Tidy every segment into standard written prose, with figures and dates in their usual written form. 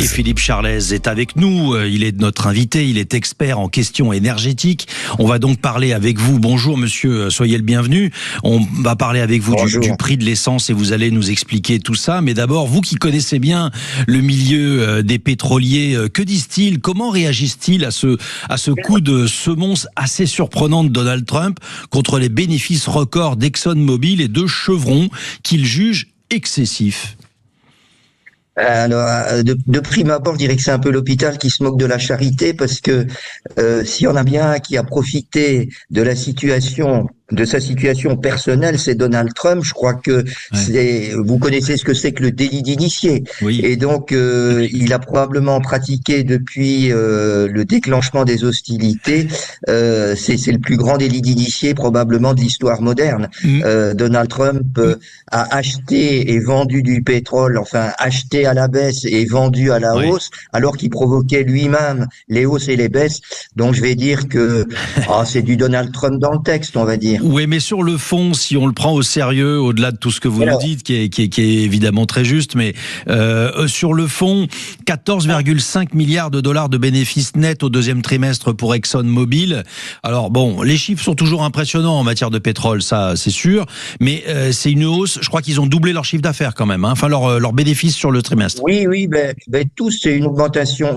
Et Philippe Charlez est avec nous, il est notre invité, il est expert en questions énergétiques. On va donc parler avec vous. Bonjour monsieur, soyez le bienvenu. On va parler avec vous du prix de l'essence et vous allez nous expliquer tout ça. Mais d'abord, vous qui connaissez bien le milieu des pétroliers, que disent-ils? Comment réagissent-ils à ce coup de semonce assez surprenant de Donald Trump contre les bénéfices records d'ExxonMobil et de Chevron qu'il juge excessifs? Alors, de prime abord, je dirais que c'est un peu l'hôpital qui se moque de la charité, parce que s'il y en a bien un qui a profité de la situation, de sa situation personnelle, c'est Donald Trump. Je crois que vous connaissez ce que c'est que le délit d'initié. Oui. Et donc, il a probablement pratiqué depuis le déclenchement des hostilités. C'est le plus grand délit d'initié probablement de l'histoire moderne. Donald Trump a acheté et vendu du pétrole, enfin acheté à la baisse et vendu à la hausse, alors qu'il provoquait lui-même les hausses et les baisses. Donc je vais dire que c'est du Donald Trump dans le texte, on va dire. Oui, mais sur le fond, si on le prend au sérieux, au-delà de tout ce que vous nous dites, qui est évidemment très juste, mais sur le fond, 14,5 milliards de dollars de bénéfices nets au deuxième trimestre pour ExxonMobil. Alors bon, les chiffres sont toujours impressionnants en matière de pétrole, ça c'est sûr, mais c'est une hausse. Je crois qu'ils ont doublé leur chiffre d'affaires quand même, hein, enfin leur bénéfice sur le trimestre. Oui, tous, c'est une augmentation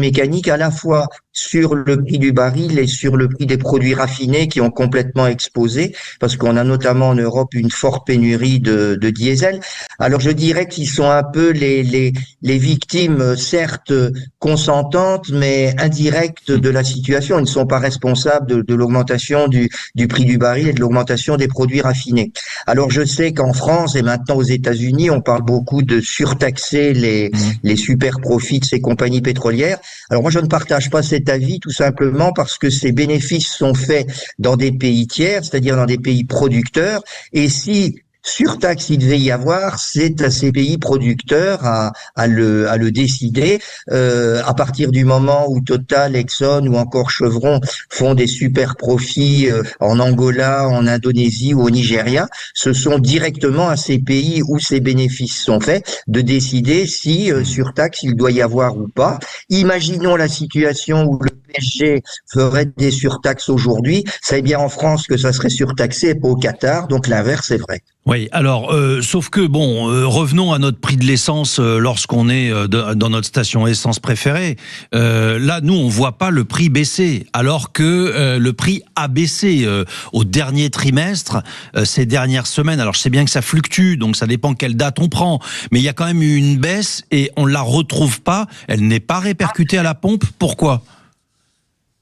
mécanique à la fois sur le prix du baril et sur le prix des produits raffinés qui ont complètement explosé, parce qu'on a notamment en Europe une forte pénurie de diesel. Alors je dirais qu'ils sont un peu les victimes, certes consentantes, mais indirectes de la situation. Ils ne sont pas responsables de l'augmentation du prix du baril et de l'augmentation des produits raffinés. Alors je sais qu'en France et maintenant aux États-Unis, on parle beaucoup de surtaxer les super profits de ces compagnies pétrolières. Alors moi, je ne partage pas cet avis, tout simplement parce que ces bénéfices sont faits dans des pays tiers, c'est-à-dire dans des pays producteurs. Et si surtaxe il devait y avoir, c'est à ces pays producteurs à le décider. À partir du moment où Total, Exxon ou encore Chevron font des super profits en Angola, en Indonésie ou au Nigeria, ce sont directement à ces pays où ces bénéfices sont faits de décider si surtaxe il doit y avoir ou pas. Imaginons la situation où le PSG ferait des surtaxes aujourd'hui, c'est bien en France que ça serait surtaxé et pas au Qatar, donc l'inverse est vrai. Oui, alors, sauf que, bon, revenons à notre prix de l'essence lorsqu'on est dans notre station essence préférée. Là, nous, on voit pas le prix baisser, alors que le prix a baissé au dernier trimestre, ces dernières semaines. Alors, je sais bien que ça fluctue, donc ça dépend quelle date on prend, mais il y a quand même eu une baisse et on la retrouve pas, elle n'est pas répercutée à la pompe. Pourquoi ?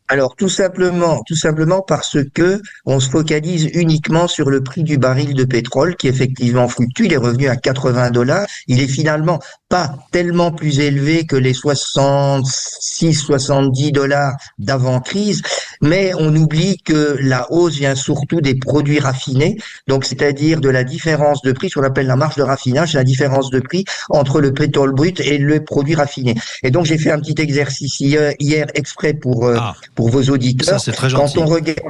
Alors tout simplement parce que on se focalise uniquement sur le prix du baril de pétrole qui effectivement fluctue. Il est revenu à 80 $. Il est finalement pas tellement plus élevé que les 66-70 $ d'avant crise, mais on oublie que la hausse vient surtout des produits raffinés, donc c'est-à-dire de la différence de prix, ce qu'on appelle la marge de raffinage, la différence de prix entre le pétrole brut et le produit raffiné. Et donc j'ai fait un petit exercice hier exprès pour vos auditeurs. Ça, c'est très gentil. Quand on regarde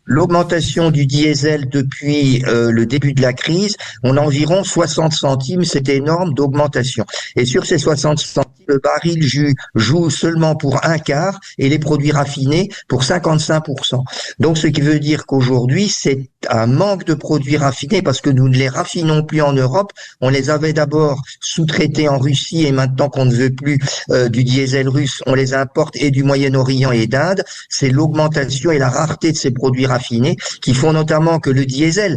l'augmentation du diesel depuis le début de la crise, on a environ 60 centimes, c'est énorme d'augmentation. Et sur ces 60 centimes, le baril joue seulement pour un quart et les produits raffinés pour 55%. Donc ce qui veut dire qu'aujourd'hui, c'est un manque de produits raffinés parce que nous ne les raffinons plus en Europe. On les avait d'abord sous-traités en Russie et maintenant qu'on ne veut plus du diesel russe, on les importe et du Moyen-Orient et d'Inde. C'est l'augmentation et la rareté de ces produits raffinés qui font notamment que le diesel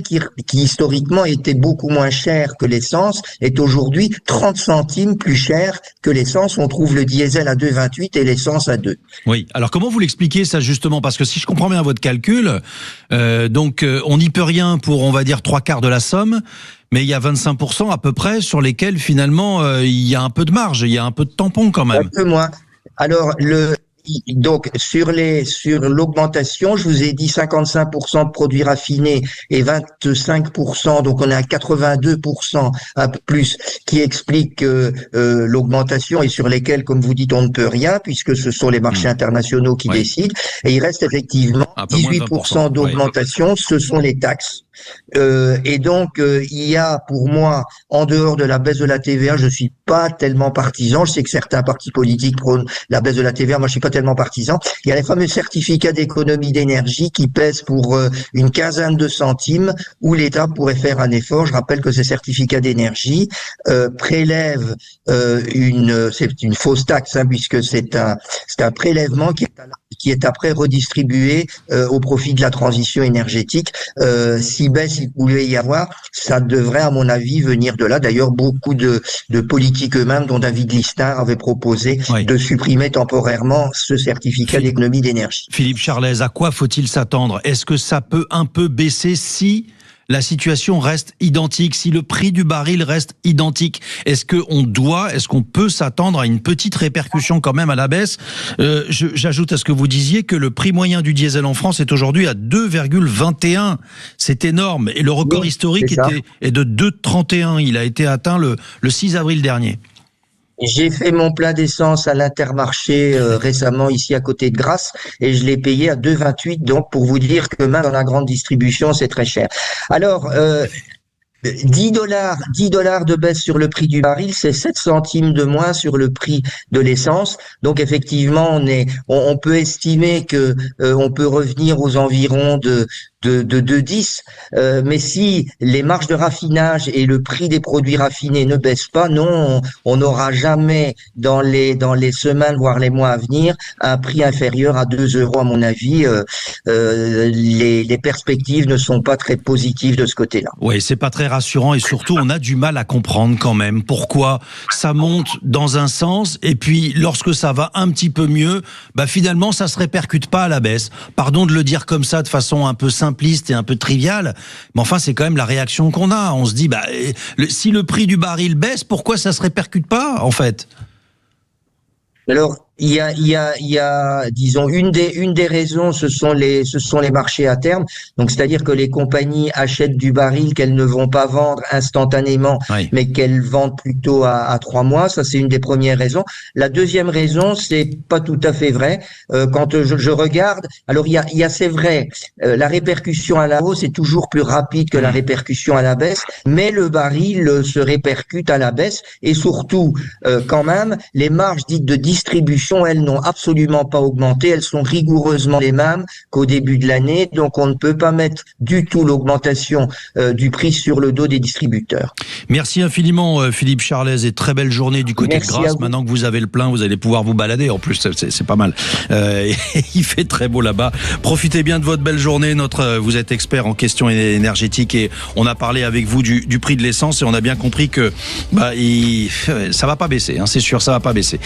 qui historiquement était beaucoup moins cher que l'essence, est aujourd'hui 30 centimes plus cher que l'essence. On trouve le diesel à 2,28 et l'essence à 2. Oui, alors comment vous l'expliquez ça justement? Parce que si je comprends bien votre calcul, on n'y peut rien pour, on va dire, 3/4 de la somme, mais il y a 25% à peu près sur lesquels finalement il y a un peu de marge, il y a un peu de tampon quand même. Un peu moins. Alors, donc, sur l'augmentation, je vous ai dit 55% de produits raffinés et 25%, donc on est à 82% à plus, qui explique l'augmentation et sur lesquels, comme vous dites, on ne peut rien puisque ce sont les marchés internationaux qui décident. Et il reste effectivement 18% d'augmentation, ce sont les taxes. Et donc, il y a pour moi, en dehors de la baisse de la TVA, je suis pas tellement partisan. Je sais que certains partis politiques prônent la baisse de la TVA. Moi, je suis pas tellement partisan. Il y a les fameux certificats d'économie d'énergie qui pèsent pour une quinzaine de centimes, où l'État pourrait faire un effort. Je rappelle que ces certificats d'énergie prélèvent c'est une fausse taxe, hein, puisque c'est un prélèvement qui est après redistribué au profit de la transition énergétique. Si baisse il pouvait y avoir, ça devrait, à mon avis, venir de là. D'ailleurs, beaucoup de politiques eux-mêmes, dont David Lisnard, avait proposé de supprimer temporairement ce certificat d'économie d'énergie. Philippe Charlez, à quoi faut-il s'attendre? Est-ce que ça peut un peu baisser si la situation reste identique, si le prix du baril reste identique? Est-ce qu'on peut s'attendre à une petite répercussion quand même à la baisse? J'ajoute à ce que vous disiez que le prix moyen du diesel en France est aujourd'hui à 2,21. C'est énorme. Et le record historique est de 2,31. Il a été atteint le 6 avril dernier. J'ai fait mon plein d'essence à l'Intermarché récemment ici à côté de Grasse et je l'ai payé à 2,28. Donc pour vous dire que même dans la grande distribution, c'est très cher. Alors, 10 dollars de baisse sur le prix du baril, c'est 7 centimes de moins sur le prix de l'essence. Donc effectivement, on peut estimer que on peut revenir aux environs de 2,10, mais si les marges de raffinage et le prix des produits raffinés ne baissent pas, non, on n'aura jamais dans les semaines, voire les mois à venir, un prix inférieur à 2 euros, à mon avis. Les perspectives ne sont pas très positives de ce côté-là. Oui, c'est pas très rassurant et surtout, on a du mal à comprendre quand même pourquoi ça monte dans un sens et puis lorsque ça va un petit peu mieux, finalement, ça se répercute pas à la baisse. Pardon de le dire comme ça de façon un peu simpliste et un peu triviale, mais enfin c'est quand même la réaction qu'on a. On se dit si le prix du baril baisse, pourquoi ça se répercute pas en fait? Alors il y a, disons, une des raisons, ce sont les marchés à terme. Donc, c'est-à-dire que les compagnies achètent du baril qu'elles ne vont pas vendre instantanément, mais qu'elles vendent plutôt à 3 mois. Ça, c'est une des premières raisons. La deuxième raison, c'est pas tout à fait vrai. Quand je regarde, alors il y a c'est vrai, la répercussion à la hausse est toujours plus rapide que la répercussion à la baisse, mais le baril se répercute à la baisse et surtout, quand même, les marges dites de distribution, elles n'ont absolument pas augmenté, elles sont rigoureusement les mêmes qu'au début de l'année, donc on ne peut pas mettre du tout l'augmentation du prix sur le dos des distributeurs. Merci infiniment Philippe Charlez et très belle journée du côté de Grasse. Maintenant que vous avez le plein, vous allez pouvoir vous balader, en plus c'est pas mal. Il fait très beau là-bas. Profitez bien de votre belle journée. Vous êtes expert en questions énergétiques et on a parlé avec vous du prix de l'essence et on a bien compris que ça va pas baisser, hein, c'est sûr, ça va pas baisser.